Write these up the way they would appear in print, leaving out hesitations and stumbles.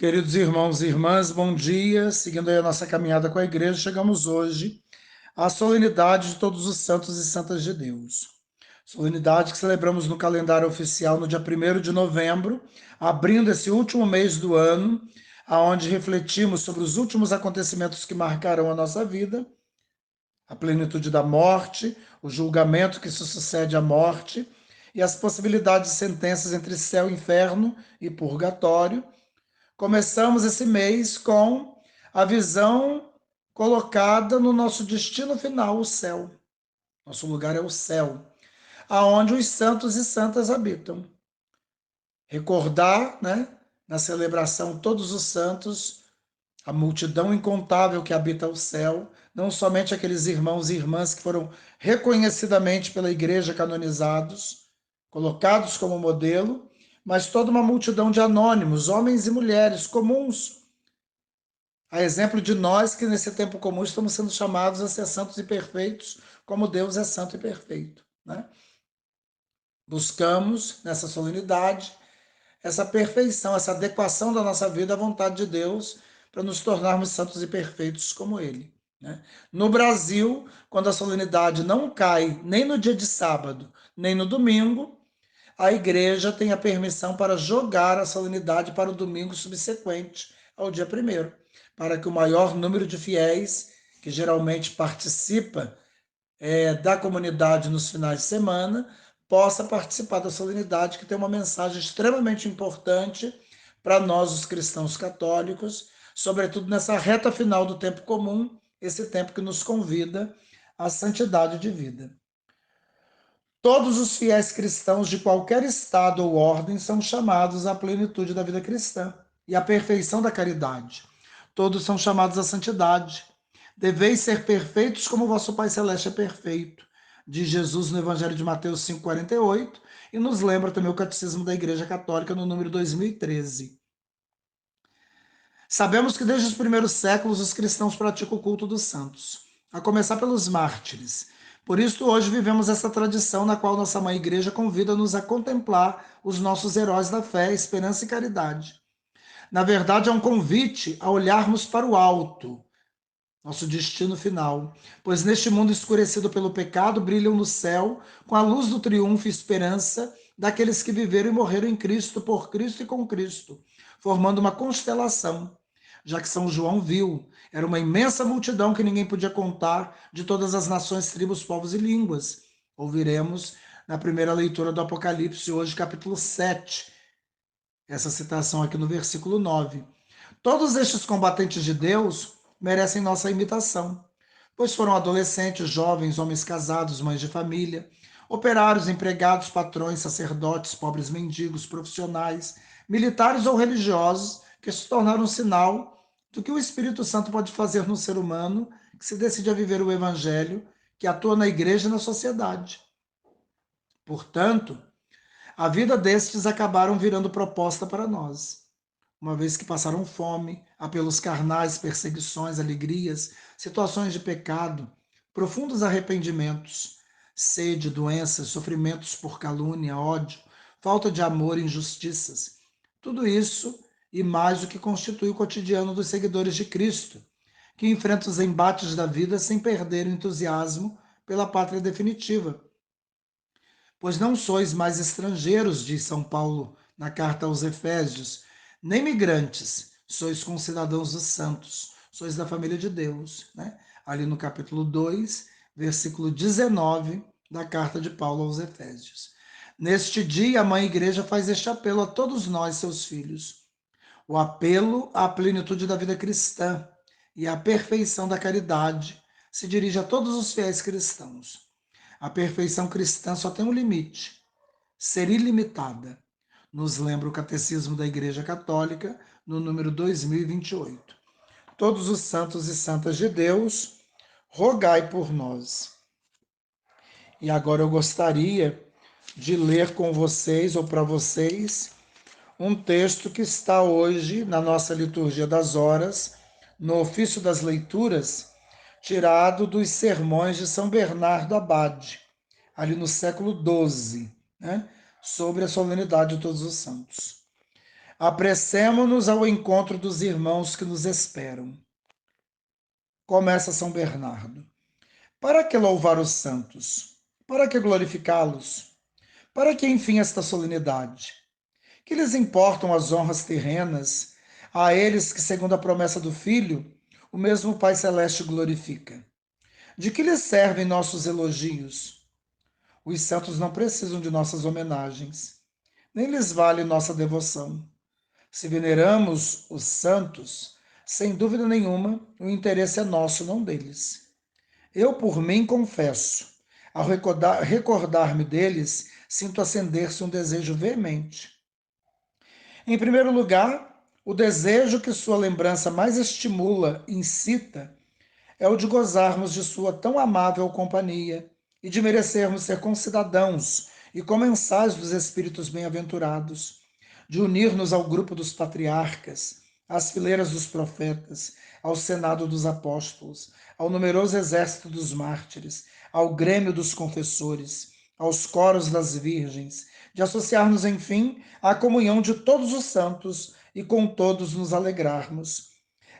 Queridos irmãos e irmãs, bom dia. Seguindo aí a nossa caminhada com a igreja, chegamos hoje à solenidade de todos os santos e santas de Deus. Solenidade que celebramos no calendário oficial no dia 1º de novembro, abrindo esse último mês do ano, aonde refletimos sobre os últimos acontecimentos que marcarão a nossa vida, a plenitude da morte, o julgamento que se sucede à morte e as possibilidades de sentenças entre céu, inferno e purgatório. Começamos esse mês com a visão colocada no nosso destino final, o céu. Nosso lugar é o céu, aonde os santos e santas habitam. Recordar, né, na celebração todos os santos, a multidão incontável que habita o céu, não somente aqueles irmãos e irmãs que foram reconhecidamente pela igreja canonizados, colocados como modelo, mas toda uma multidão de anônimos, homens e mulheres comuns, a exemplo de nós que nesse tempo comum estamos sendo chamados a ser santos e perfeitos, como Deus é santo e perfeito, né? Buscamos nessa solenidade essa perfeição, essa adequação da nossa vida à vontade de Deus, para nos tornarmos santos e perfeitos como Ele, né? No Brasil, quando a solenidade não cai nem no dia de sábado, nem no domingo, a igreja tem a permissão para jogar a solenidade para o domingo subsequente ao dia 1º, para que o maior número de fiéis, que geralmente participa da comunidade nos finais de semana, possa participar da solenidade, que tem uma mensagem extremamente importante para nós, os cristãos católicos, sobretudo nessa reta final do tempo comum, esse tempo que nos convida à santidade de vida. Todos os fiéis cristãos de qualquer estado ou ordem são chamados à plenitude da vida cristã e à perfeição da caridade. Todos são chamados à santidade. Deveis ser perfeitos como vosso Pai Celeste é perfeito, diz Jesus no Evangelho de Mateus 5,48, e nos lembra também o Catecismo da Igreja Católica no número 2013. Sabemos que desde os primeiros séculos os cristãos praticam o culto dos santos, a começar pelos mártires. Por isso, hoje vivemos essa tradição na qual nossa Mãe Igreja convida-nos a contemplar os nossos heróis da fé, esperança e caridade. Na verdade, é um convite a olharmos para o alto, nosso destino final, pois neste mundo escurecido pelo pecado brilham no céu, com a luz do triunfo e esperança daqueles que viveram e morreram em Cristo, por Cristo e com Cristo, formando uma constelação. Já que São João viu, era uma imensa multidão que ninguém podia contar, de todas as nações, tribos, povos e línguas. Ouviremos na primeira leitura do Apocalipse, hoje capítulo 7, essa citação aqui no versículo 9. Todos estes combatentes de Deus merecem nossa imitação, pois foram adolescentes, jovens, homens casados, mães de família, operários, empregados, patrões, sacerdotes, pobres mendigos, profissionais, militares ou religiosos, que se tornaram um sinal do que o Espírito Santo pode fazer no ser humano que se decide a viver o Evangelho, que atua na igreja e na sociedade. Portanto, a vida destes acabaram virando proposta para nós, uma vez que passaram fome, apelos carnais, perseguições, alegrias, situações de pecado, profundos arrependimentos, sede, doenças, sofrimentos por calúnia, ódio, falta de amor e injustiças. Tudo isso e mais o que constitui o cotidiano dos seguidores de Cristo, que enfrentam os embates da vida sem perder o entusiasmo pela pátria definitiva. Pois não sois mais estrangeiros, diz São Paulo na carta aos Efésios, nem migrantes, sois concidadãos dos santos, sois da família de Deus, né? Ali no capítulo 2, versículo 19 da carta de Paulo aos Efésios. Neste dia, a Mãe Igreja faz este apelo a todos nós, seus filhos. O apelo à plenitude da vida cristã e à perfeição da caridade se dirige a todos os fiéis cristãos. A perfeição cristã só tem um limite: ser ilimitada. Nos lembra o Catecismo da Igreja Católica, no número 2028. Todos os santos e santas de Deus, rogai por nós. E agora eu gostaria de ler com vocês, ou para vocês, um texto que está hoje na nossa liturgia das horas, no ofício das leituras, tirado dos sermões de São Bernardo Abade, ali no século XII, né, sobre a solenidade de todos os santos. Apressemo-nos ao encontro dos irmãos que nos esperam. Começa São Bernardo. Para que louvar os santos? Para que glorificá-los? Para que, enfim, esta solenidade? Que lhes importam as honras terrenas a eles que, segundo a promessa do Filho, o mesmo Pai Celeste glorifica? De que lhes servem nossos elogios? Os santos não precisam de nossas homenagens, nem lhes vale nossa devoção. Se veneramos os santos, sem dúvida nenhuma, o interesse é nosso, não deles. Eu, por mim, confesso, ao recordar-me deles, sinto acender-se um desejo veemente. Em primeiro lugar, o desejo que sua lembrança mais estimula e incita é o de gozarmos de sua tão amável companhia e de merecermos ser concidadãos e comensais dos espíritos bem-aventurados, de unir-nos ao grupo dos patriarcas, às fileiras dos profetas, ao senado dos apóstolos, ao numeroso exército dos mártires, ao grêmio dos confessores, aos coros das virgens, de associar-nos, enfim, à comunhão de todos os santos e com todos nos alegrarmos.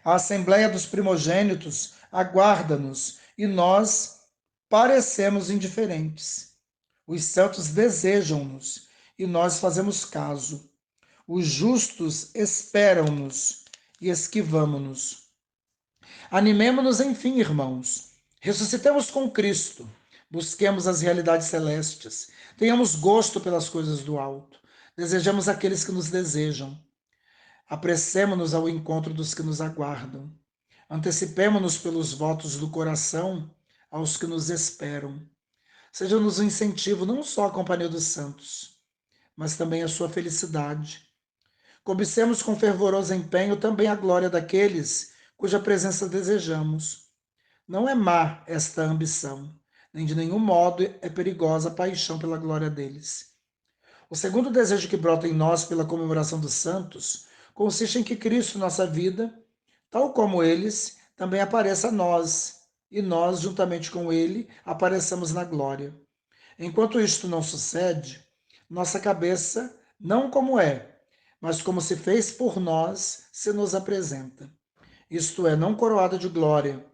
A Assembleia dos Primogênitos aguarda-nos e nós parecemos indiferentes. Os santos desejam-nos e nós fazemos caso. Os justos esperam-nos e esquivamo-nos. Animemo-nos, enfim, irmãos. Ressuscitemos com Cristo. Busquemos as realidades celestes. Tenhamos gosto pelas coisas do alto. Desejamos aqueles que nos desejam. Apressemo-nos ao encontro dos que nos aguardam. Antecipemo-nos pelos votos do coração aos que nos esperam. Seja-nos um incentivo não só a companhia dos santos, mas também a sua felicidade. Cobicemos com fervoroso empenho também a glória daqueles cuja presença desejamos. Não é má esta ambição, nem de nenhum modo é perigosa a paixão pela glória deles. O segundo desejo que brota em nós pela comemoração dos santos consiste em que Cristo, nossa vida, tal como eles, também apareça a nós, e nós, juntamente com ele, apareçamos na glória. Enquanto isto não sucede, nossa cabeça, não como é, mas como se fez por nós, se nos apresenta. Isto é, não coroada de glória,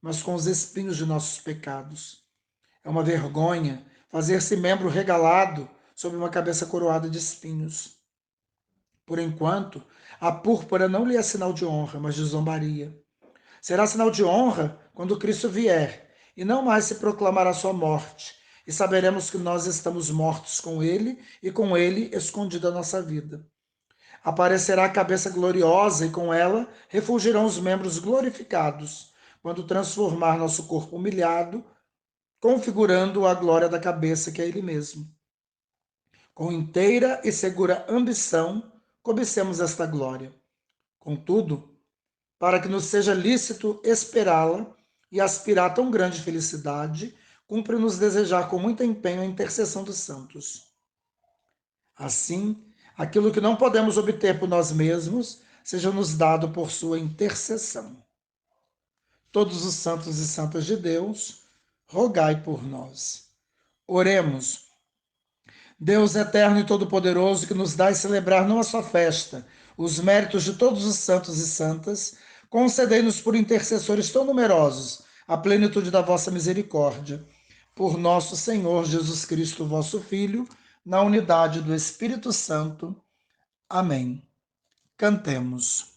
mas com os espinhos de nossos pecados. É uma vergonha fazer-se membro regalado sobre uma cabeça coroada de espinhos. Por enquanto, a púrpura não lhe é sinal de honra, mas de zombaria. Será sinal de honra quando Cristo vier, e não mais se proclamará sua morte, e saberemos que nós estamos mortos com ele, e com ele escondida a nossa vida. Aparecerá a cabeça gloriosa, e com ela refulgirão os membros glorificados, quando transformar nosso corpo humilhado, configurando a glória da cabeça, que é ele mesmo. Com inteira e segura ambição, cobicemos esta glória. Contudo, para que nos seja lícito esperá-la e aspirar a tão grande felicidade, cumpre-nos desejar com muito empenho a intercessão dos santos. Assim, aquilo que não podemos obter por nós mesmos, seja-nos dado por sua intercessão. Todos os santos e santas de Deus, rogai por nós. Oremos. Deus eterno e todo-poderoso, que nos dás celebrar não a sua festa, os méritos de todos os santos e santas, concedei-nos por intercessores tão numerosos a plenitude da vossa misericórdia. Por nosso Senhor Jesus Cristo, vosso Filho, na unidade do Espírito Santo. Amém. Cantemos.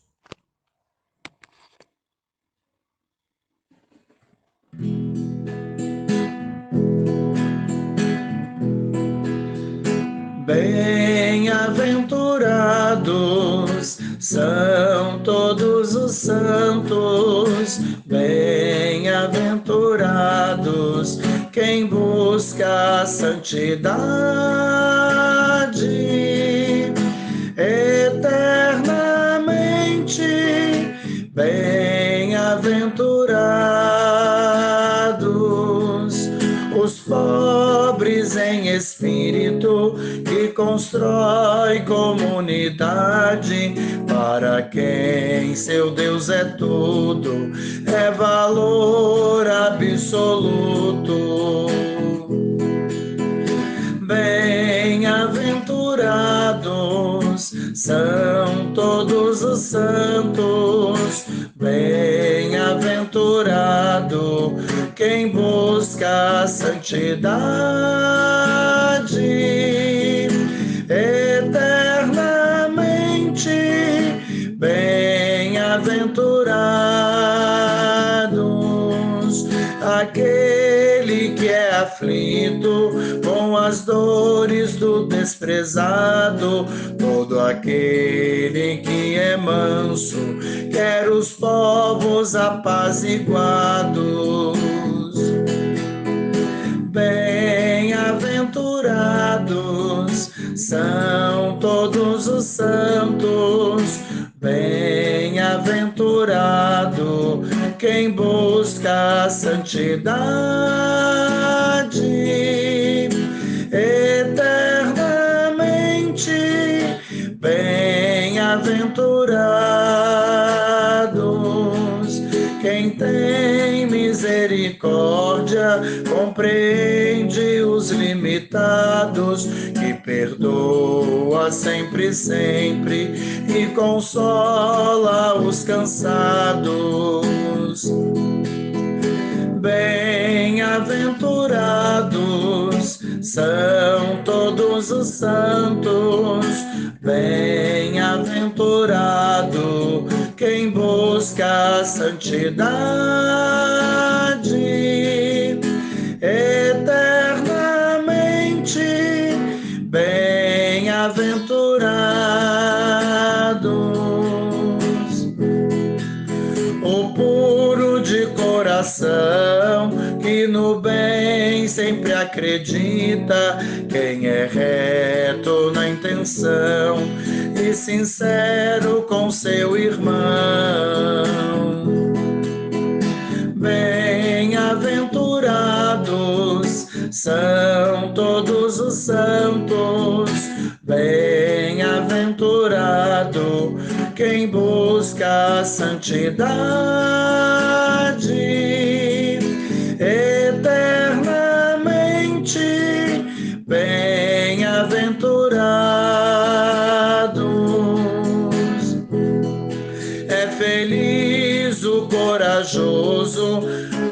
Bem-aventurados são todos os santos, bem-aventurados quem busca a santidade eternamente, bem-aventurados os pobres em espírito, que constrói comunidade, para quem seu Deus é tudo, é valor absoluto. Bem-aventurados são todos os santos. Bem-aventurado quem busca a santidade eternamente. Bem-aventurados aquele que é aflito com as dores do desprezado, todo aquele que é manso quer os povos apaziguados. Bem-aventurados são todos os santos. Bem-aventurado quem busca a santidade eternamente. Bem-aventurados quem tem misericórdia, compreende os limitados, que perdoa sempre, sempre e consola os cansados. Bem-aventurados são todos os santos. Bem-aventurado quem busca a santidade eternamente. Bem-aventurados o puro de coração, que no bem sempre acredita, quem é reto na intenção e sincero com seu irmão. Bem-aventurados são todos os santos. Bem-aventurado quem busca a santidade eternamente. Bem-aventurados é feliz o corajoso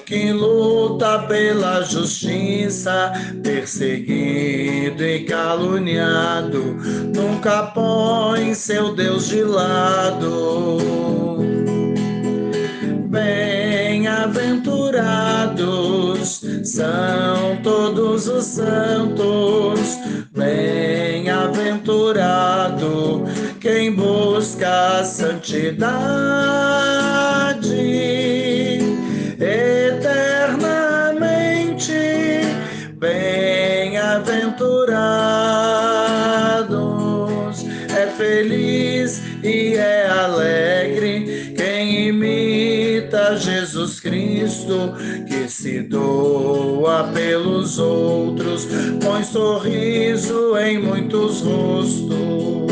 que luta pela justiça, perseguido e caluniado, nunca põe seu Deus de lado. Bem-aventurados são todos os santos. Bem-aventurado quem busca a santidade eternamente. Bem-aventurados é feliz e é alegre quem imita Jesus Cristo, que se doa pelos outros, põe sorriso em muitos rostos.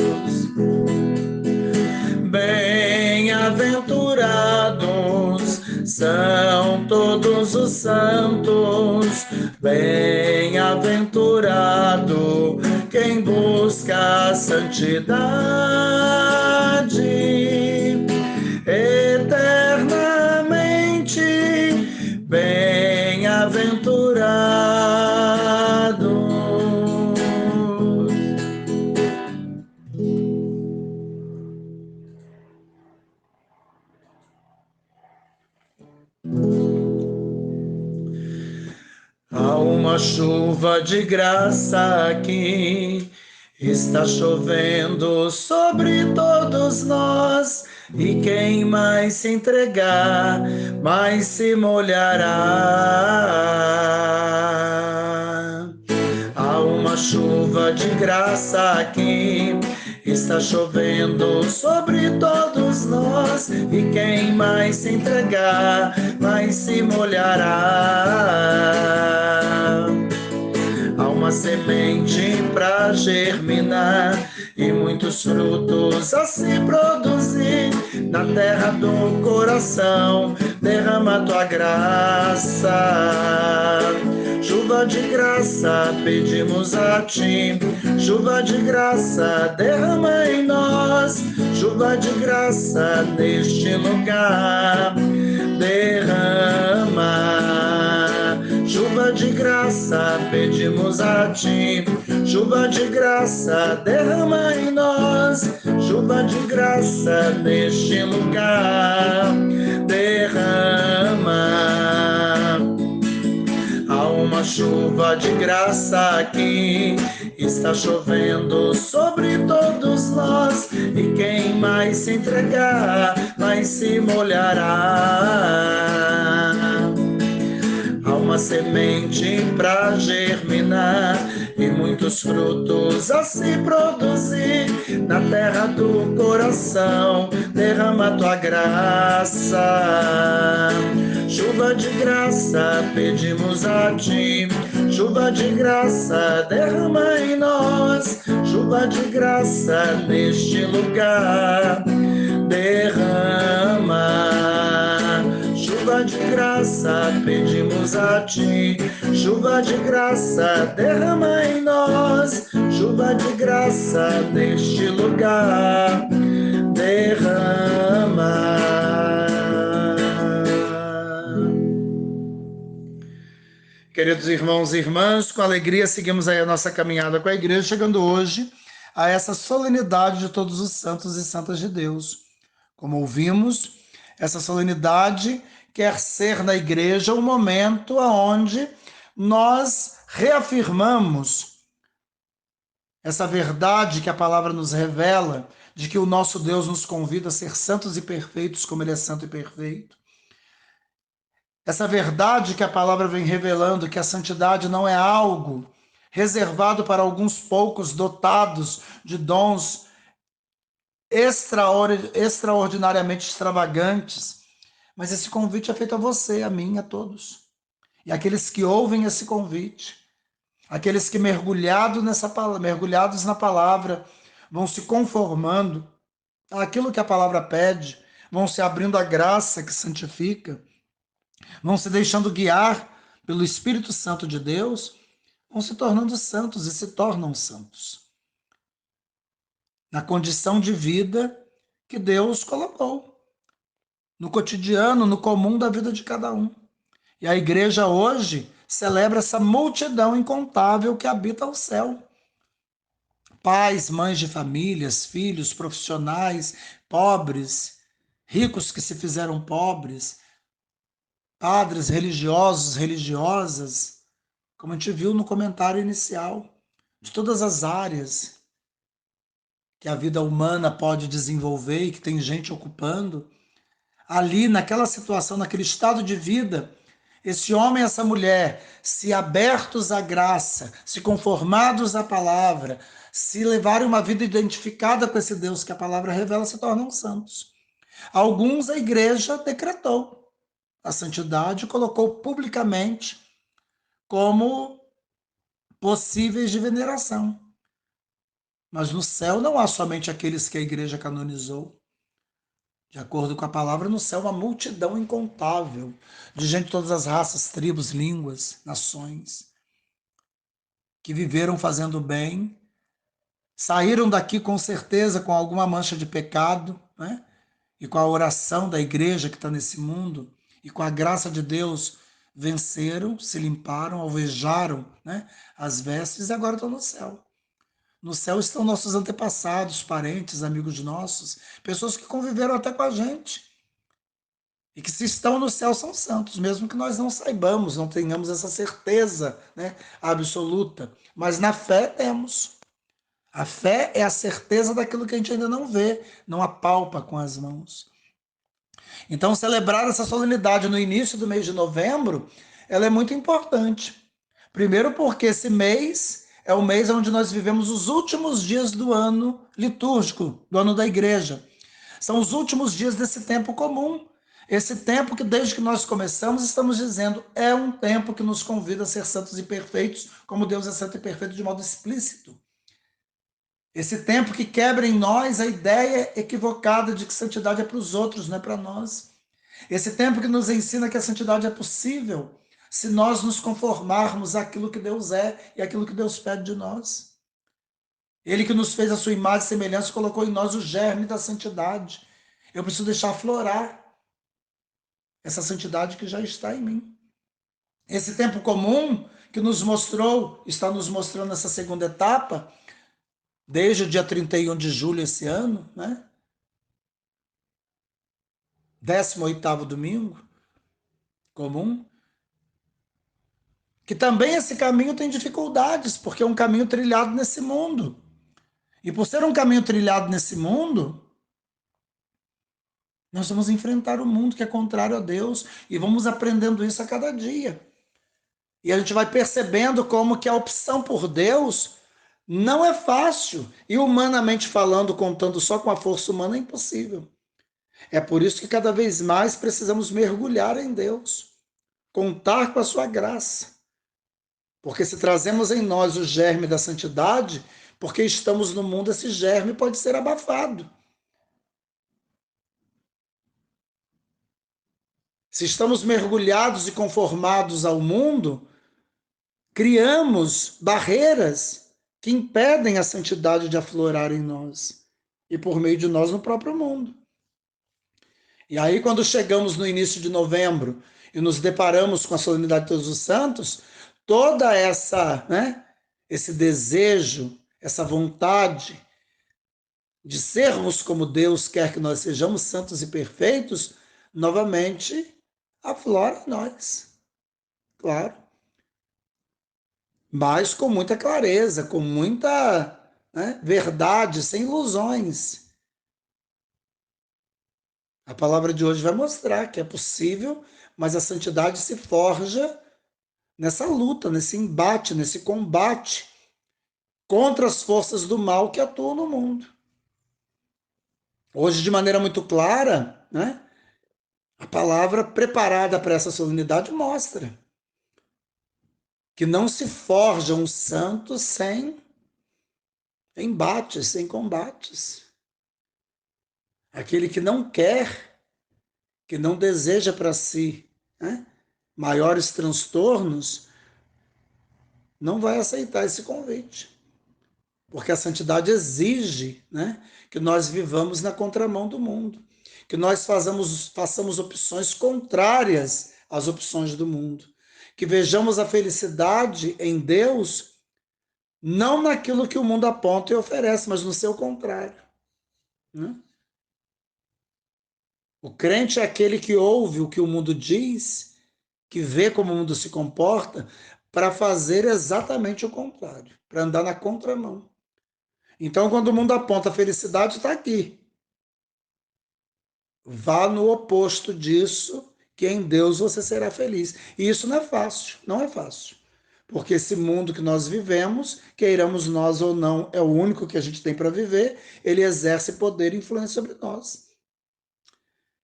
Bem-aventurados são todos os santos. Bem-aventurado quem busca a santidade eternamente. Bem-aventurados. Há uma chuva de graça aqui, está chovendo sobre todos nós, e quem mais se entregar, mais se molhará. Há uma chuva de graça aqui, está chovendo sobre todos nós, e quem mais se entregar, mais se molhará. Há uma semente para germinar e muitos frutos a se produzir na terra do coração. Derrama tua graça. Chuva de graça pedimos a ti, chuva de graça derrama em nós, chuva de graça neste lugar, derrama. Chuva de graça pedimos a ti, chuva de graça derrama em nós, chuva de graça neste lugar, derrama. Há uma chuva de graça aqui, está chovendo sobre todos nós, e quem mais se entregar, mais se molhará. Há uma semente para germinar e muitos frutos a se produzir na terra do coração. Derrama tua graça. Chuva de graça pedimos a ti, chuva de graça derrama em nós, chuva de graça neste lugar, derrama. Chuva de graça pedimos a ti, chuva de graça derrama em nós, chuva de graça neste lugar, derrama. Queridos irmãos e irmãs, com alegria seguimos aí a nossa caminhada com a igreja, chegando hoje a essa solenidade de todos os santos e santas de Deus. Como ouvimos, essa solenidade quer ser na igreja um momento onde nós reafirmamos essa verdade que a palavra nos revela, de que o nosso Deus nos convida a ser santos e perfeitos como Ele é santo e perfeito. Essa verdade que a palavra vem revelando, que a santidade não é algo reservado para alguns poucos dotados de dons extraordinariamente extravagantes, mas esse convite é feito a você, a mim, a todos. E aqueles que ouvem esse convite, aqueles que mergulhados na palavra, vão se conformando àquilo que a palavra pede, vão se abrindo à graça que santifica, vão se deixando guiar pelo Espírito Santo de Deus, vão se tornando santos e se tornam santos. Na condição de vida que Deus colocou, no cotidiano, no comum da vida de cada um. E a igreja hoje celebra essa multidão incontável que habita o céu. Pais, mães de famílias, filhos, profissionais, pobres, ricos que se fizeram pobres, padres religiosos, religiosas, como a gente viu no comentário inicial, de todas as áreas que a vida humana pode desenvolver e que tem gente ocupando, ali naquela situação, naquele estado de vida, esse homem e essa mulher, se abertos à graça, se conformados à palavra, se levarem uma vida identificada com esse Deus que a palavra revela, se tornam santos. Alguns a igreja decretou a santidade, colocou publicamente como possíveis de veneração. Mas no céu não há somente aqueles que a igreja canonizou. De acordo com a palavra, no céu uma multidão incontável de gente de todas as raças, tribos, línguas, nações, que viveram fazendo bem, saíram daqui com certeza com alguma mancha de pecado, né? E com a oração da igreja que está nesse mundo, e com a graça de Deus, venceram, se limparam, alvejaram, né, as vestes e agora estão no céu. No céu estão nossos antepassados, parentes, amigos nossos, pessoas que conviveram até com a gente. E que se estão no céu são santos, mesmo que nós não saibamos, não tenhamos essa certeza, né, absoluta. Mas na fé temos. A fé é a certeza daquilo que a gente ainda não vê, não apalpa com as mãos. Então, celebrar essa solenidade no início do mês de novembro, ela é muito importante. Primeiro porque esse mês é o mês onde nós vivemos os últimos dias do ano litúrgico, do ano da igreja. São os últimos dias desse tempo comum. Esse tempo que desde que nós começamos estamos dizendo é um tempo que nos convida a ser santos e perfeitos, como Deus é santo e perfeito de modo explícito. Esse tempo que quebra em nós a ideia equivocada de que santidade é para os outros, não é para nós. Esse tempo que nos ensina que a santidade é possível se nós nos conformarmos àquilo que Deus é e àquilo que Deus pede de nós. Ele que nos fez a sua imagem e semelhança colocou em nós o germe da santidade. Eu preciso deixar aflorar essa santidade que já está em mim. Esse tempo comum que nos mostrou, está nos mostrando essa segunda etapa, desde o dia 31 de julho esse ano, né? 18º domingo comum, que também esse caminho tem dificuldades, porque é um caminho trilhado nesse mundo. E por ser um caminho trilhado nesse mundo, nós vamos enfrentar o mundo que é contrário a Deus e vamos aprendendo isso a cada dia. E a gente vai percebendo como que a opção por Deus não é fácil. E humanamente falando, contando só com a força humana, é impossível. É por isso que cada vez mais precisamos mergulhar em Deus, contar com a sua graça. Porque se trazemos em nós o germe da santidade, porque estamos no mundo, esse germe pode ser abafado. Se estamos mergulhados e conformados ao mundo, criamos barreiras que impedem a santidade de aflorar em nós e por meio de nós no próprio mundo. E aí, quando chegamos no início de novembro e nos deparamos com a solenidade de Todos os Santos, toda esse desejo, essa vontade de sermos como Deus quer que nós sejamos, santos e perfeitos, novamente aflora em nós. Claro. Mas com muita clareza, com muita verdade, sem ilusões. A palavra de hoje vai mostrar que é possível, mas a santidade se forja nessa luta, nesse embate, nesse combate contra as forças do mal que atuam no mundo. Hoje, de maneira muito clara, a palavra preparada para essa solenidade mostra que não se forja um santo sem embates, sem combates. Aquele que não quer, que não deseja para si maiores transtornos, não vai aceitar esse convite. Porque a santidade exige que nós vivamos na contramão do mundo, que nós façamos opções contrárias às opções do mundo, que vejamos a felicidade em Deus não naquilo que o mundo aponta e oferece, mas no seu contrário. O crente é aquele que ouve o que o mundo diz, que vê como o mundo se comporta, para fazer exatamente o contrário, para andar na contramão. Então, quando o mundo aponta a felicidade, está aqui. Vá no oposto disso, que em Deus você será feliz. E isso não é fácil, não é fácil. Porque esse mundo que nós vivemos, queiramos nós ou não, é o único que a gente tem para viver, ele exerce poder e influência sobre nós.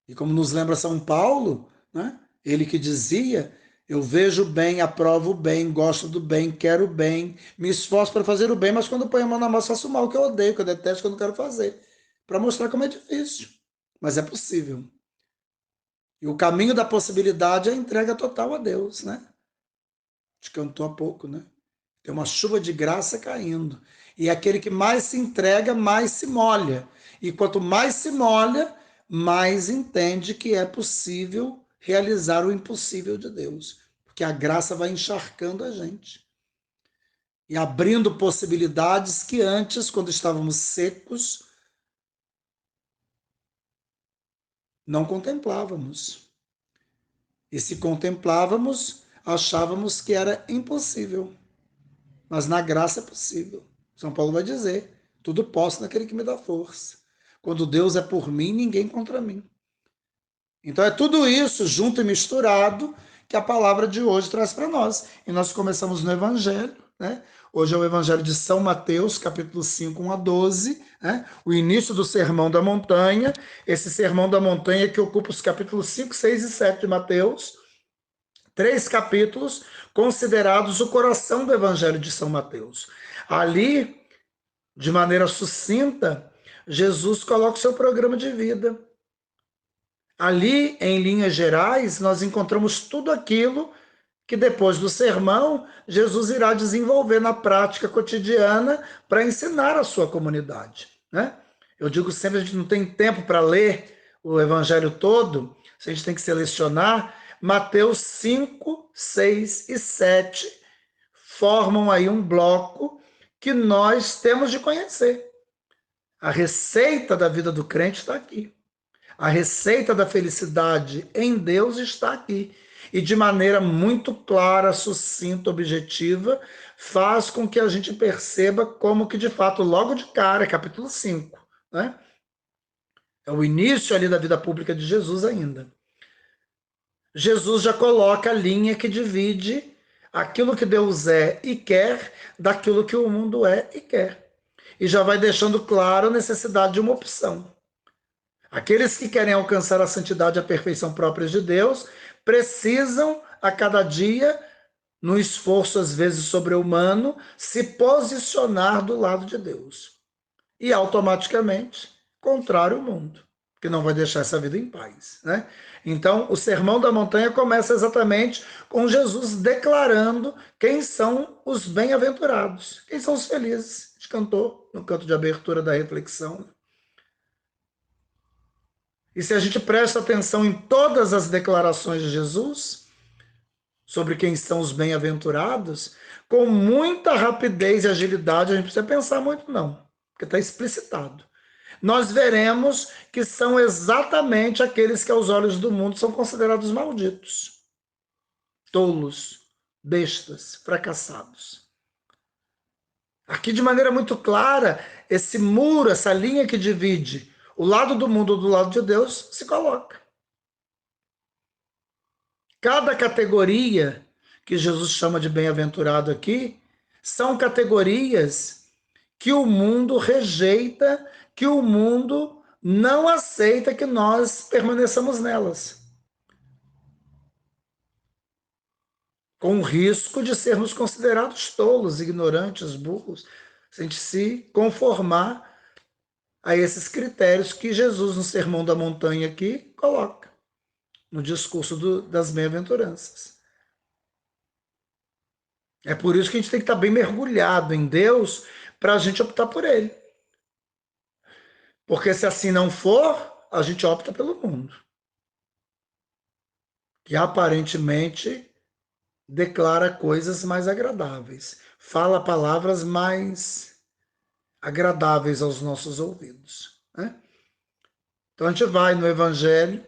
E como nos lembra São Paulo, ele que dizia: eu vejo o bem, aprovo o bem, gosto do bem, quero o bem, me esforço para fazer o bem, mas quando ponho a mão na massa faço o mal, que eu odeio, que eu detesto, que eu não quero fazer. Para mostrar como é difícil, mas é possível. E o caminho da possibilidade é a entrega total a Deus, A gente cantou há pouco, Tem uma chuva de graça caindo. E aquele que mais se entrega, mais se molha. E quanto mais se molha, mais entende que é possível realizar o impossível de Deus. Porque a graça vai encharcando a gente. E abrindo possibilidades que antes, quando estávamos secos, não contemplávamos. E se contemplávamos, achávamos que era impossível. Mas na graça é possível. São Paulo vai dizer: tudo posso naquele que me dá força. Quando Deus é por mim, ninguém contra mim. Então é tudo isso junto e misturado que a palavra de hoje traz para nós. E nós começamos no Evangelho, Hoje é o Evangelho de São Mateus, capítulo 5, 1 a 12, O início do Sermão da Montanha. Esse Sermão da Montanha que ocupa os capítulos 5, 6 e 7 de Mateus. 3 capítulos considerados o coração do Evangelho de São Mateus. Ali, de maneira sucinta, Jesus coloca o seu programa de vida. Ali, em linhas gerais, nós encontramos tudo aquilo que depois do sermão, Jesus irá desenvolver na prática cotidiana para ensinar a sua comunidade, né? Eu digo sempre, a gente não tem tempo para ler o evangelho todo, a gente tem que selecionar. Mateus 5, 6 e 7 formam aí um bloco que nós temos de conhecer. A receita da vida do crente está aqui. A receita da felicidade em Deus está aqui. E de maneira muito clara, sucinta, objetiva, faz com que a gente perceba como que, de fato, logo de cara, capítulo 5, né? É o início ali da vida pública de Jesus ainda. Jesus já coloca a linha que divide aquilo que Deus é e quer daquilo que o mundo é e quer. E já vai deixando claro a necessidade de uma opção. Aqueles que querem alcançar a santidade e a perfeição próprias de Deus precisam, a cada dia, no esforço às vezes sobre-humano, se posicionar do lado de Deus. E automaticamente, contrário ao mundo, que não vai deixar essa vida em paz, né? Então, o Sermão da Montanha começa exatamente com Jesus declarando quem são os bem-aventurados, quem são os felizes. A gente cantou no canto de abertura da reflexão. E se a gente presta atenção em todas as declarações de Jesus sobre quem são os bem-aventurados, com muita rapidez e agilidade, a gente não precisa pensar muito não, porque está explicitado. Nós veremos que são exatamente aqueles que aos olhos do mundo são considerados malditos, tolos, bestas, fracassados. Aqui de maneira muito clara, esse muro, essa linha que divide o lado do mundo do lado de Deus se coloca. Cada categoria que Jesus chama de bem-aventurado aqui são categorias que o mundo rejeita, que o mundo não aceita que nós permaneçamos nelas. Com o risco de sermos considerados tolos, ignorantes, burros, se a gente se conformar a esses critérios que Jesus, no Sermão da Montanha aqui, coloca no discurso das bem-aventuranças. É por isso que a gente tem que estar bem mergulhado em Deus para a gente optar por Ele. Porque se assim não for, a gente opta pelo mundo, que aparentemente declara coisas mais agradáveis, fala palavras mais agradáveis aos nossos ouvidos, né? Então a gente vai no Evangelho,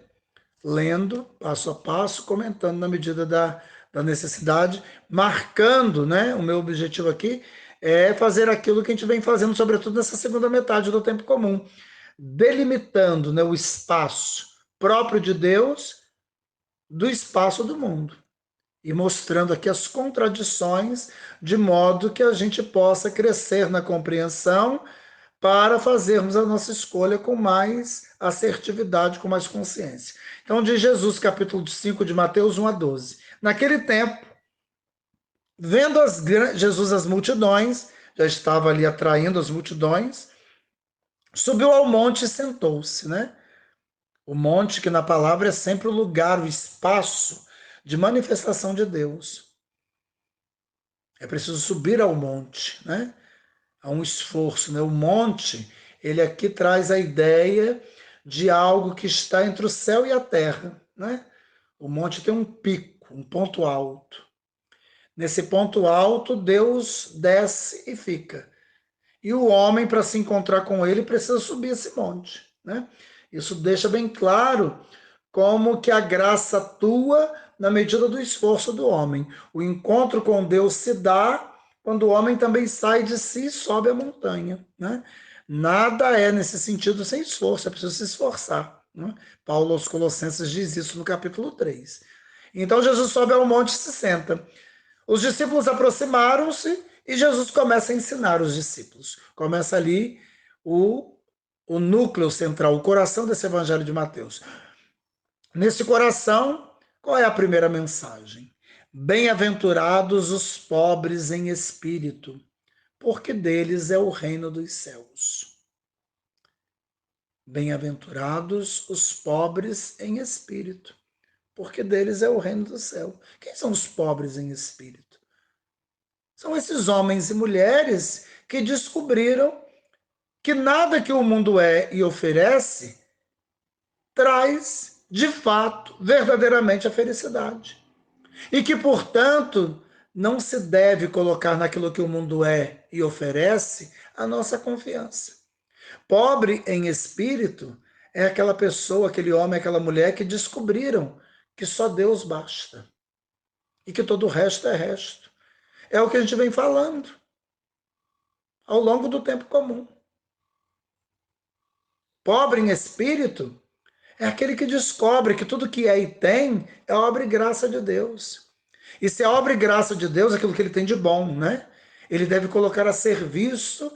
lendo passo a passo, comentando na medida da necessidade, marcando, né? O meu objetivo aqui é fazer aquilo que a gente vem fazendo, sobretudo nessa segunda metade do tempo comum, delimitando, né, o espaço próprio de Deus do espaço do mundo e mostrando aqui as contradições, de modo que a gente possa crescer na compreensão para fazermos a nossa escolha com mais assertividade, com mais consciência. Então, diz Jesus, capítulo 5 de Mateus 1 a 12. Naquele tempo, vendo Jesus as multidões, já estava ali atraindo as multidões, subiu ao monte e sentou-se, né? O monte, que na palavra é sempre o lugar, o espaço de manifestação de Deus. É preciso subir ao monte, né? Há um esforço, né? O monte, ele aqui traz a ideia de algo que está entre o céu e a terra, né? O monte tem um pico, um ponto alto. Nesse ponto alto, Deus desce e fica. E o homem, para se encontrar com ele, precisa subir esse monte, né? Isso deixa bem claro como que a graça atua na medida do esforço do homem. O encontro com Deus se dá quando o homem também sai de si e sobe a montanha, né? Nada é, nesse sentido, sem esforço, é preciso se esforçar, né? Paulo aos Colossenses diz isso no capítulo 3. Então Jesus sobe ao monte e se senta. Os discípulos aproximaram-se e Jesus começa a ensinar os discípulos. Começa ali o núcleo central, o coração desse evangelho de Mateus. Nesse coração, qual é a primeira mensagem? Bem-aventurados os pobres em espírito, porque deles é o reino dos céus. Bem-aventurados os pobres em espírito, porque deles é o reino do céu. Quem são os pobres em espírito? São esses homens e mulheres que descobriram que nada que o mundo é e oferece traz, de fato, verdadeiramente a felicidade. E que, portanto, não se deve colocar naquilo que o mundo é e oferece a nossa confiança. Pobre em espírito é aquela pessoa, aquele homem, aquela mulher que descobriram que só Deus basta e que todo o resto é resto. É o que a gente vem falando ao longo do tempo comum. Pobre em espírito é aquele que descobre que tudo que é e tem é obra e graça de Deus. E se é obra e graça de Deus, aquilo que ele tem de bom, né? Ele deve colocar a serviço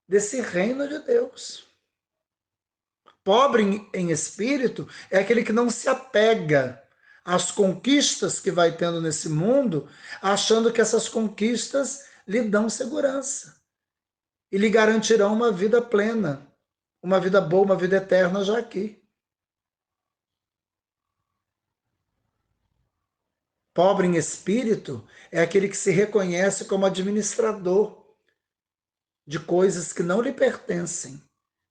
desse reino de Deus. Pobre em espírito é aquele que não se apega às conquistas que vai tendo nesse mundo, achando que essas conquistas lhe dão segurança e lhe garantirão uma vida plena, uma vida boa, uma vida eterna já aqui. Pobre em espírito é aquele que se reconhece como administrador de coisas que não lhe pertencem,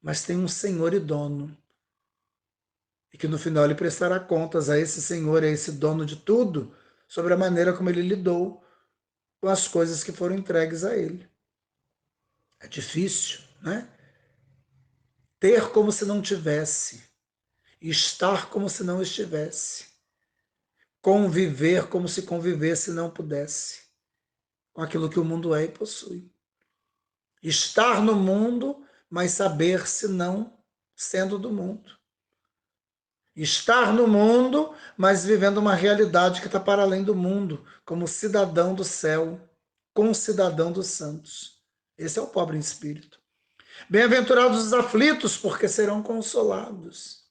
mas tem um senhor e dono. E que no final ele prestará contas a esse senhor, a esse dono de tudo, sobre a maneira como ele lidou com as coisas que foram entregues a ele. É difícil, né? Ter como se não tivesse, estar como se não estivesse, conviver como se convivesse e não pudesse, com aquilo que o mundo é e possui. Estar no mundo, mas saber-se não sendo do mundo. Estar no mundo, mas vivendo uma realidade que está para além do mundo, como cidadão do céu, concidadão dos santos. Esse é o pobre em espírito. Bem-aventurados os aflitos, porque serão consolados.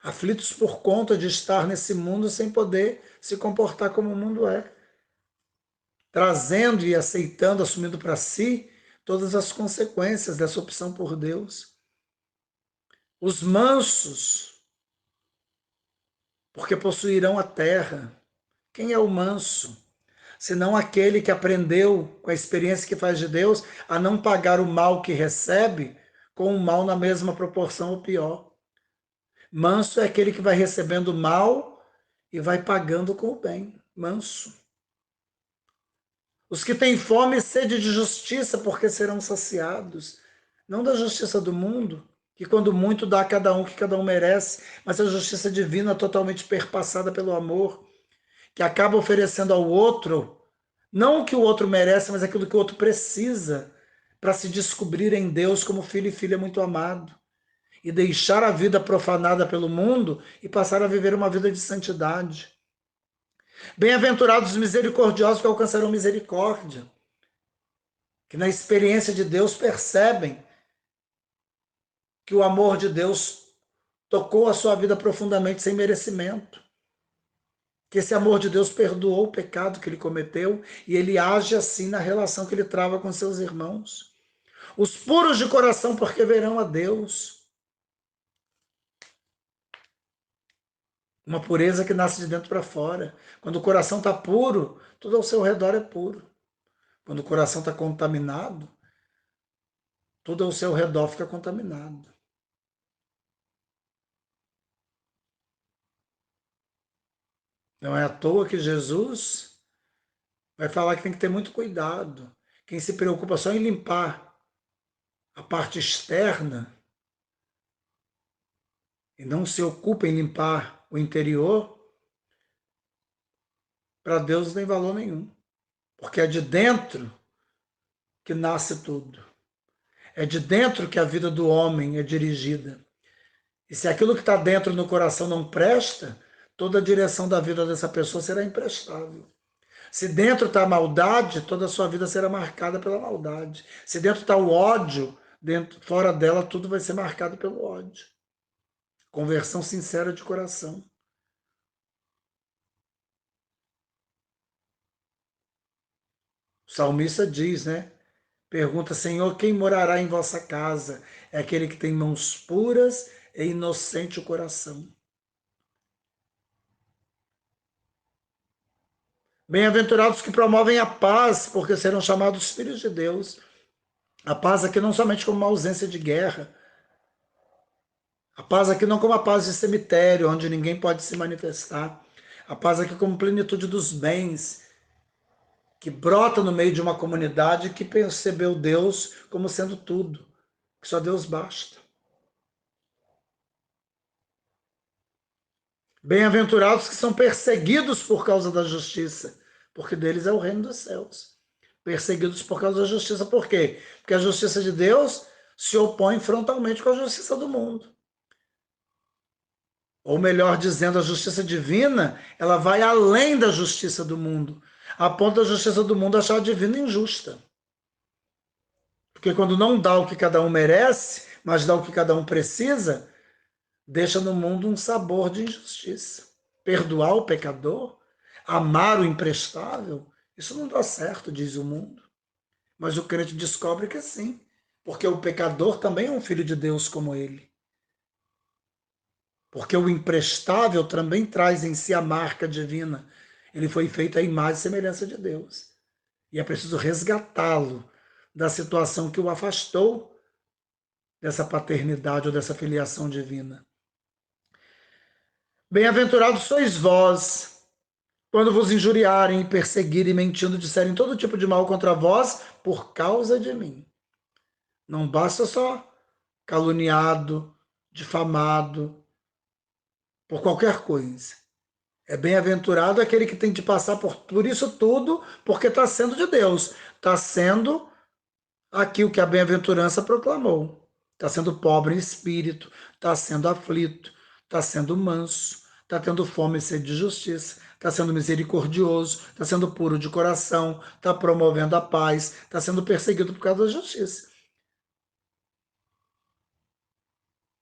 Aflitos por conta de estar nesse mundo sem poder se comportar como o mundo é, trazendo e aceitando, assumindo para si todas as consequências dessa opção por Deus. Os mansos, porque possuirão a terra. Quem é o manso? Senão aquele que aprendeu, com a experiência que faz de Deus, a não pagar o mal que recebe com o mal na mesma proporção ou pior. Manso é aquele que vai recebendo o mal e vai pagando com o bem. Manso. Os que têm fome e sede de justiça, porque serão saciados. Não da justiça do mundo, que quando muito dá a cada um o que cada um merece, mas a justiça divina totalmente perpassada pelo amor, que acaba oferecendo ao outro, não o que o outro merece, mas aquilo que o outro precisa para se descobrir em Deus como filho e filha muito amado e deixar a vida profanada pelo mundo e passar a viver uma vida de santidade. Bem-aventurados os misericordiosos que alcançarão misericórdia, que na experiência de Deus percebem que o amor de Deus tocou a sua vida profundamente sem merecimento, que esse amor de Deus perdoou o pecado que ele cometeu e ele age assim na relação que ele trava com seus irmãos. Os puros de coração, porque verão a Deus. Uma pureza que nasce de dentro para fora. Quando o coração está puro, tudo ao seu redor é puro. Quando o coração está contaminado, tudo ao seu redor fica contaminado. Não é à toa que Jesus vai falar que tem que ter muito cuidado. Quem se preocupa só em limpar a parte externa e não se ocupa em limpar o interior, para Deus não tem valor nenhum. Porque é de dentro que nasce tudo. É de dentro que a vida do homem é dirigida. E se aquilo que está dentro no coração não presta, toda a direção da vida dessa pessoa será imprestável. Se dentro está a maldade, toda a sua vida será marcada pela maldade. Se dentro está o ódio, fora dela tudo vai ser marcado pelo ódio. Conversão sincera de coração. O salmista diz, né? Pergunta, Senhor, quem morará em vossa casa? É aquele que tem mãos puras e inocente o coração. Bem-aventurados que promovem a paz, porque serão chamados filhos de Deus. A paz aqui não somente como uma ausência de guerra. A paz aqui não como a paz de cemitério, onde ninguém pode se manifestar. A paz aqui como plenitude dos bens, que brota no meio de uma comunidade que percebeu Deus como sendo tudo, que só Deus basta. Bem-aventurados que são perseguidos por causa da justiça, porque deles é o reino dos céus. Perseguidos por causa da justiça, por quê? Porque a justiça de Deus se opõe frontalmente com a justiça do mundo. Ou melhor dizendo, a justiça divina, ela vai além da justiça do mundo, a ponto da justiça do mundo achar a divina injusta. Porque quando não dá o que cada um merece, mas dá o que cada um precisa, deixa no mundo um sabor de injustiça. Perdoar o pecador, amar o imprestável, isso não dá certo, diz o mundo. Mas o crente descobre que sim, porque o pecador também é um filho de Deus como ele. Porque o imprestável também traz em si a marca divina. Ele foi feito à imagem e semelhança de Deus. E é preciso resgatá-lo da situação que o afastou dessa paternidade ou dessa filiação divina. Bem-aventurados sois vós, quando vos injuriarem e perseguirem, mentindo, disserem todo tipo de mal contra vós, por causa de mim. Não basta só caluniado, difamado, por qualquer coisa. É bem-aventurado aquele que tem de passar por isso tudo, porque está sendo de Deus. Está sendo aqui o que a bem-aventurança proclamou. Está sendo pobre em espírito, está sendo aflito, está sendo manso, está tendo fome e sede de justiça, está sendo misericordioso, está sendo puro de coração, está promovendo a paz, está sendo perseguido por causa da justiça.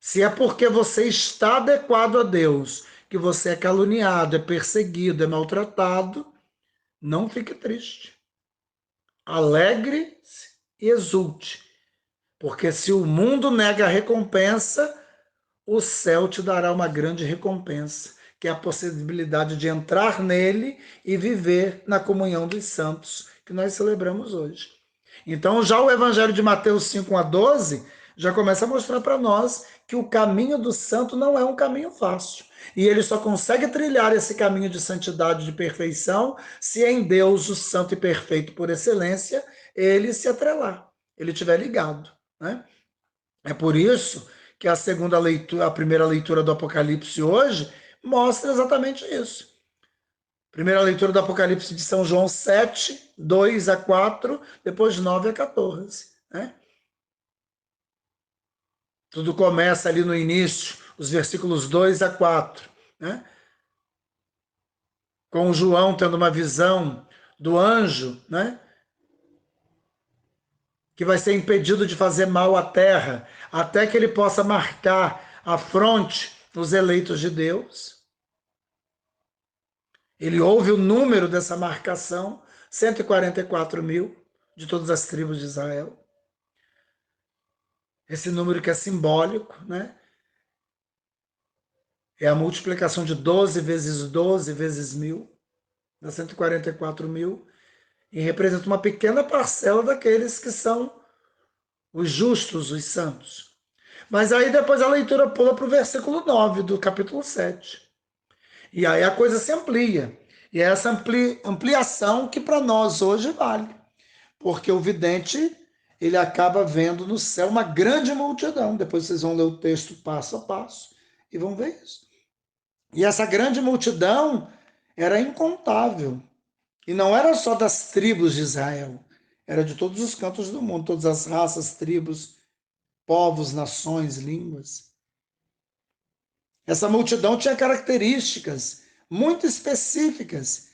Se é porque você está adequado a Deus, que você é caluniado, é perseguido, é maltratado, não fique triste. Alegre-se e exulte, porque se o mundo nega a recompensa, o céu te dará uma grande recompensa, que é a possibilidade de entrar nele e viver na comunhão dos santos, que nós celebramos hoje. Então, já o Evangelho de Mateus 5:12 já começa a mostrar para nós que o caminho do santo não é um caminho fácil. E ele só consegue trilhar esse caminho de santidade, de perfeição, se em Deus, o santo e perfeito por excelência, ele se atrelar, ele estiver ligado, né? É por isso que a segunda leitura, a primeira leitura do Apocalipse hoje mostra exatamente isso. Primeira leitura do Apocalipse de São João 7, 2 a 4, depois 9 a 14. Né? Tudo começa ali no início, os versículos 2 a 4. Né? Com João tendo uma visão do anjo, né? Que vai ser impedido de fazer mal à terra, até que ele possa marcar a fronte dos eleitos de Deus. Ele ouve o número dessa marcação, 144 mil, de todas as tribos de Israel. Esse número que é simbólico, né? É a multiplicação de 12 vezes 1000, dá 144 mil, e representa uma pequena parcela daqueles que são os justos, os santos. Mas aí depois a leitura pula para o versículo 9 do capítulo 7. E aí a coisa se amplia. E é essa ampliação que para nós hoje vale. Porque o vidente, ele acaba vendo no céu uma grande multidão. Depois vocês vão ler o texto passo a passo e vão ver isso. E essa grande multidão era incontável. E não era só das tribos de Israel, era de todos os cantos do mundo, todas as raças, tribos, povos, nações, línguas. Essa multidão tinha características muito específicas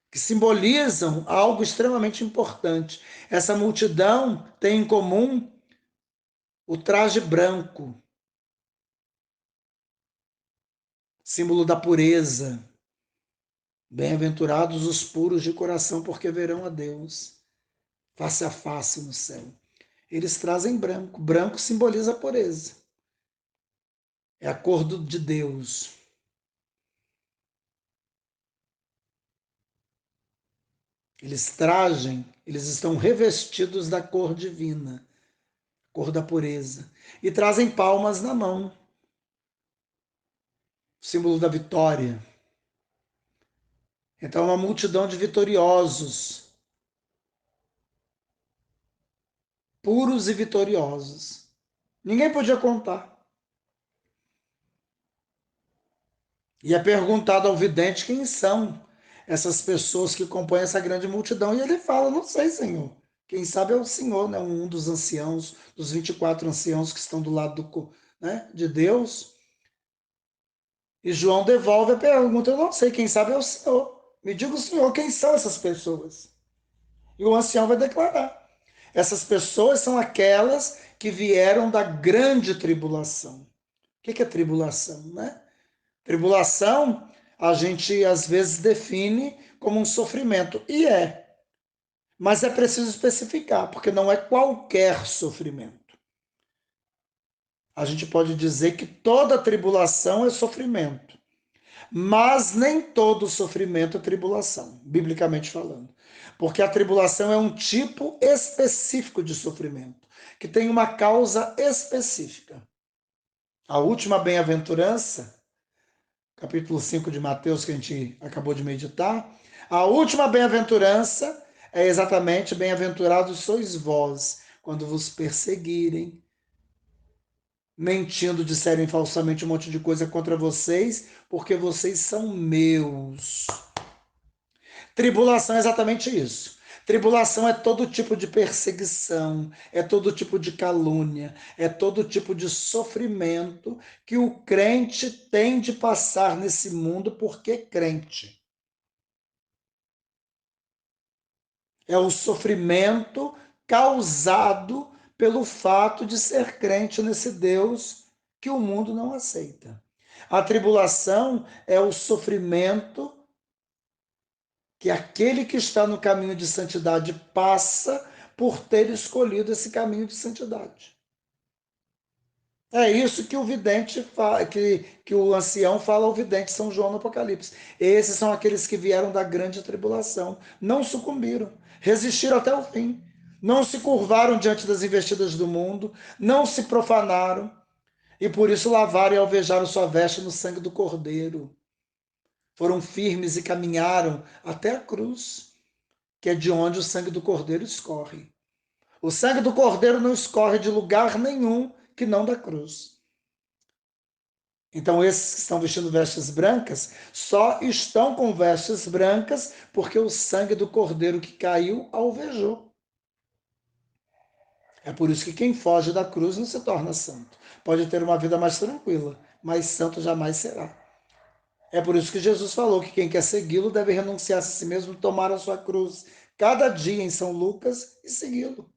que simbolizam algo extremamente importante. Essa multidão tem em comum o traje branco, símbolo da pureza. Bem-aventurados os puros de coração, porque verão a Deus face a face no céu. Eles trazem branco. Branco simboliza a pureza. É a cor de Deus. Eles estão revestidos da cor divina, cor da pureza. E trazem palmas na mão, símbolo da vitória. Então, é uma multidão de vitoriosos, puros e vitoriosos. Ninguém podia contar. E é perguntado ao vidente quem são essas pessoas que compõem essa grande multidão. E ele fala: não sei, Senhor. Quem sabe é o Senhor, né? Um dos anciãos, dos 24 anciãos que estão do lado né, de Deus. E João devolve a pergunta: eu não sei, quem sabe é o Senhor. Me diga o Senhor, quem são essas pessoas? E o ancião vai declarar: essas pessoas são aquelas que vieram da grande tribulação. O que é tribulação, né? Tribulação, a gente às vezes define como um sofrimento, e é. Mas é preciso especificar, porque não é qualquer sofrimento. A gente pode dizer que toda tribulação é sofrimento, mas nem todo sofrimento é tribulação, biblicamente falando. Porque a tribulação é um tipo específico de sofrimento, que tem uma causa específica. A última bem-aventurança, capítulo 5 de Mateus, que a gente acabou de meditar, a última bem-aventurança é exatamente: bem-aventurados sois vós, quando vos perseguirem, mentindo, disserem falsamente um monte de coisa contra vocês, porque vocês são meus. Tribulação é exatamente isso. Tribulação é todo tipo de perseguição, é todo tipo de calúnia, é todo tipo de sofrimento que o crente tem de passar nesse mundo porque é crente. É o sofrimento causado pelo fato de ser crente nesse Deus que o mundo não aceita. A tribulação é o sofrimento que aquele que está no caminho de santidade passa por ter escolhido esse caminho de santidade. É isso que o vidente fala, que o ancião fala ao vidente São João no Apocalipse. Esses são aqueles que vieram da grande tribulação, não sucumbiram, resistiram até o fim, não se curvaram diante das investidas do mundo, não se profanaram, e por isso lavaram e alvejaram sua veste no sangue do Cordeiro. Foram firmes e caminharam até a cruz, que é de onde o sangue do Cordeiro escorre. O sangue do Cordeiro não escorre de lugar nenhum que não da cruz. Então, esses que estão vestindo vestes brancas só estão com vestes brancas porque o sangue do Cordeiro que caiu alvejou. É por isso que quem foge da cruz não se torna santo. Pode ter uma vida mais tranquila, mas santo jamais será. É por isso que Jesus falou que quem quer segui-lo deve renunciar a si mesmo, tomar a sua cruz cada dia em São Lucas e segui-lo.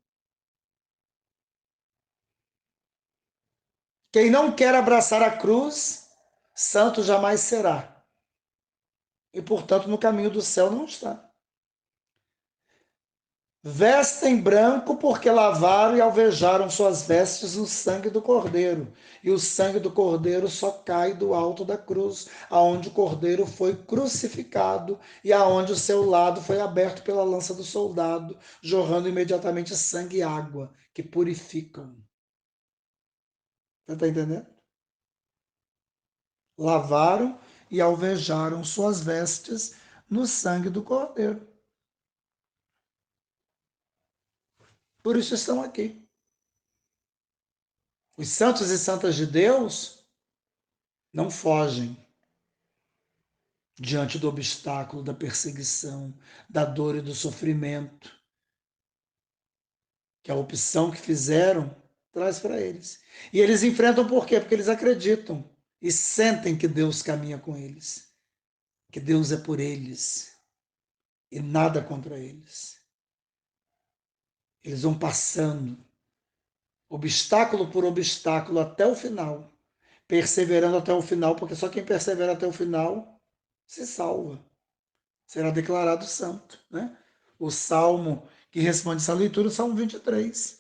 Quem não quer abraçar a cruz, santo jamais será. E, portanto, no caminho do céu não está. Vestem branco porque lavaram e alvejaram suas vestes no sangue do Cordeiro. E o sangue do Cordeiro só cai do alto da cruz, aonde o Cordeiro foi crucificado e aonde o seu lado foi aberto pela lança do soldado, jorrando imediatamente sangue e água, que purificam. Você está entendendo? Lavaram e alvejaram suas vestes no sangue do Cordeiro. Por isso estão aqui. Os santos e santas de Deus não fogem diante do obstáculo, da perseguição, da dor e do sofrimento que a opção que fizeram traz para eles. E eles enfrentam por quê? Porque eles acreditam e sentem que Deus caminha com eles, que Deus é por eles e nada contra eles. Eles vão passando obstáculo por obstáculo até o final, perseverando até o final, porque só quem persevera até o final se salva. será declarado santo, né? O salmo que responde essa leitura, o Salmo 23.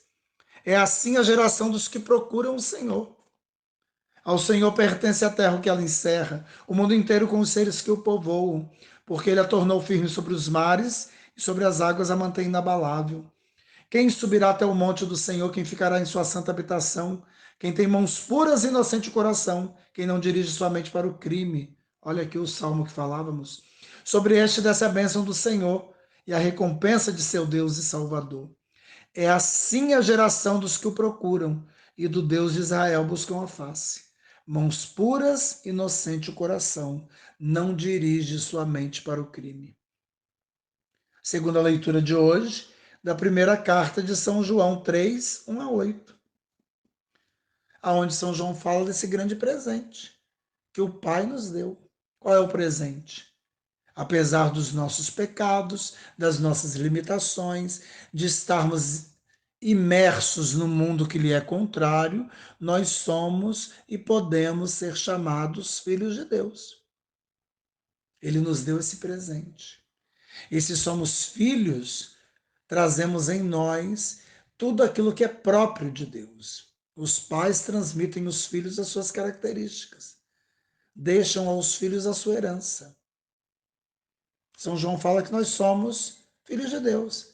É assim a geração dos que procuram o Senhor. Ao Senhor pertence a terra que ela encerra, o mundo inteiro com os seres que o povoam, porque ele a tornou firme sobre os mares e sobre as águas a mantém inabalável. Quem subirá até o monte do Senhor, quem ficará em sua santa habitação, quem tem mãos puras e inocente coração, quem não dirige sua mente para o crime. Olha aqui o salmo que falávamos. Sobre este desce a bênção do Senhor e a recompensa de seu Deus e Salvador. É assim a geração dos que o procuram e do Deus de Israel buscam a face. Mãos puras, inocente o coração, não dirige sua mente para o crime. Segunda leitura de hoje, da primeira carta de São João 3, 1 a 8, aonde São João fala desse grande presente que o Pai nos deu. Qual é o presente? Apesar dos nossos pecados, das nossas limitações, de estarmos imersos no mundo que lhe é contrário, nós somos e podemos ser chamados filhos de Deus. Ele nos deu esse presente. E se somos filhos, trazemos em nós tudo aquilo que é próprio de Deus. Os pais transmitem aos filhos as suas características, deixam aos filhos a sua herança. São João fala que nós somos filhos de Deus.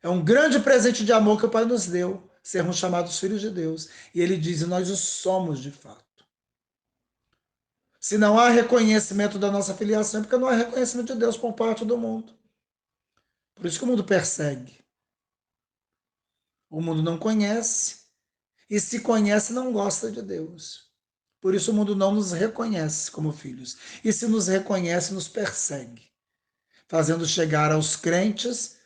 É um grande presente de amor que o Pai nos deu, sermos chamados filhos de Deus. E ele diz, e nós o somos de fato. Se não há reconhecimento da nossa filiação, é porque não há reconhecimento de Deus por parte do mundo. Por isso que o mundo persegue. O mundo não conhece, e se conhece, não gosta de Deus. Por isso o mundo não nos reconhece como filhos. E se nos reconhece, nos persegue, fazendo chegar aos crentes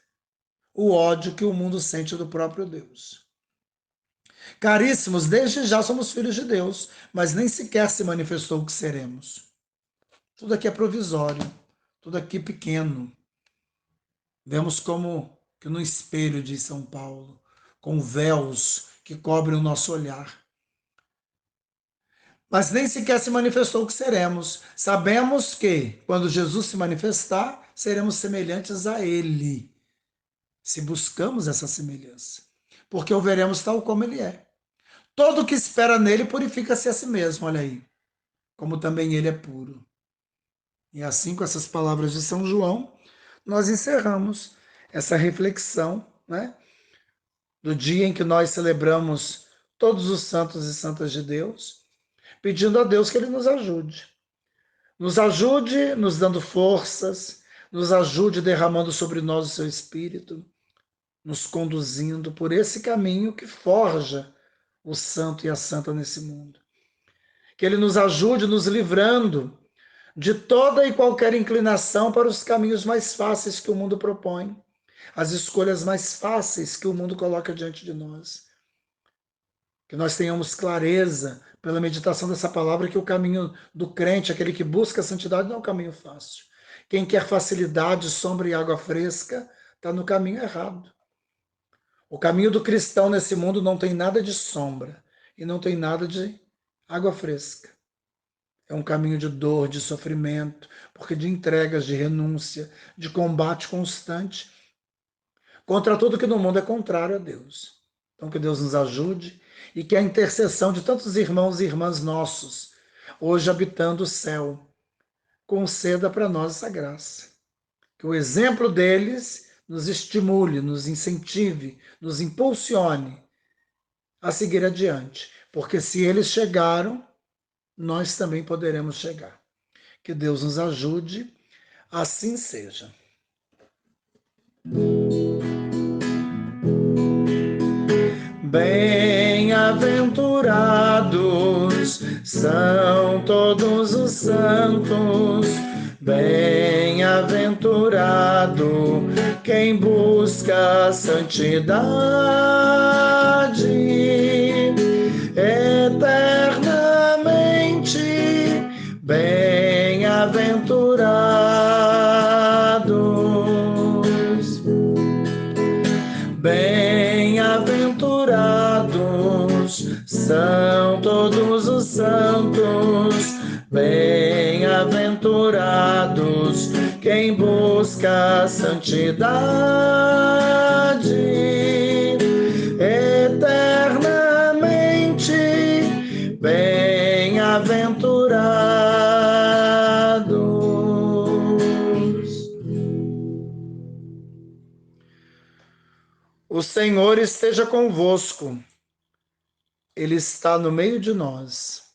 o ódio que o mundo sente do próprio Deus. Caríssimos, desde já somos filhos de Deus, mas nem sequer se manifestou o que seremos. Tudo aqui é provisório, tudo aqui pequeno. Vemos como que no espelho de São Paulo, com véus que cobrem o nosso olhar. Mas nem sequer se manifestou o que seremos. Sabemos que, quando Jesus se manifestar, seremos semelhantes a Ele, se buscamos essa semelhança. Porque o veremos tal como Ele é. Todo que espera nele purifica-se a si mesmo, olha aí. Como também Ele é puro. E assim, com essas palavras de São João, nós encerramos essa reflexão, né, do dia em que nós celebramos todos os santos e santas de Deus, pedindo a Deus que Ele nos ajude. Nos ajude nos dando forças, nos ajude derramando sobre nós o seu Espírito, nos conduzindo por esse caminho que forja o santo e a santa nesse mundo. Que Ele nos ajude nos livrando de toda e qualquer inclinação para os caminhos mais fáceis que o mundo propõe, as escolhas mais fáceis que o mundo coloca diante de nós. Que nós tenhamos clareza, pela meditação dessa palavra, que o caminho do crente, aquele que busca a santidade, não é um caminho fácil. Quem quer facilidade, sombra e água fresca, está no caminho errado. O caminho do cristão nesse mundo não tem nada de sombra e não tem nada de água fresca. É um caminho de dor, de sofrimento, porque de entregas, de renúncia, de combate constante contra tudo que no mundo é contrário a Deus. Então que Deus nos ajude e que a intercessão de tantos irmãos e irmãs nossos, hoje habitando o céu, conceda para nós essa graça. Que o exemplo deles nos estimule, nos incentive, nos impulsione a seguir adiante. Porque se eles chegaram, nós também poderemos chegar. Que Deus nos ajude, assim seja. Bem-aventurados são todos os santos, bem-aventurado quem busca a santidade eternamente, bem-aventurados, bem-aventurados são todos os santos, bem-aventurados quem busca busca a santidade eternamente bem-aventurados. O Senhor esteja convosco. Ele está no meio de nós.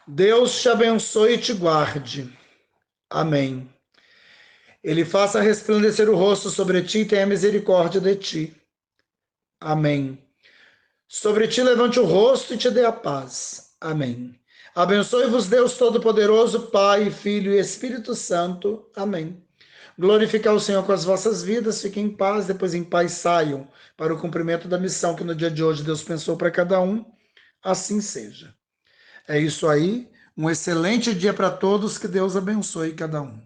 Deus te abençoe e te guarde. Amém. Ele faça resplandecer o rosto sobre ti e tenha misericórdia de ti. Amém. Sobre ti levante o rosto e te dê a paz. Amém. Abençoe-vos Deus Todo-Poderoso, Pai, Filho e Espírito Santo. Amém. Glorificar o Senhor com as vossas vidas, fiquem em paz, depois em paz saiam para o cumprimento da missão que no dia de hoje Deus pensou para cada um. Assim seja. É isso aí. Um excelente dia para todos, que Deus abençoe cada um.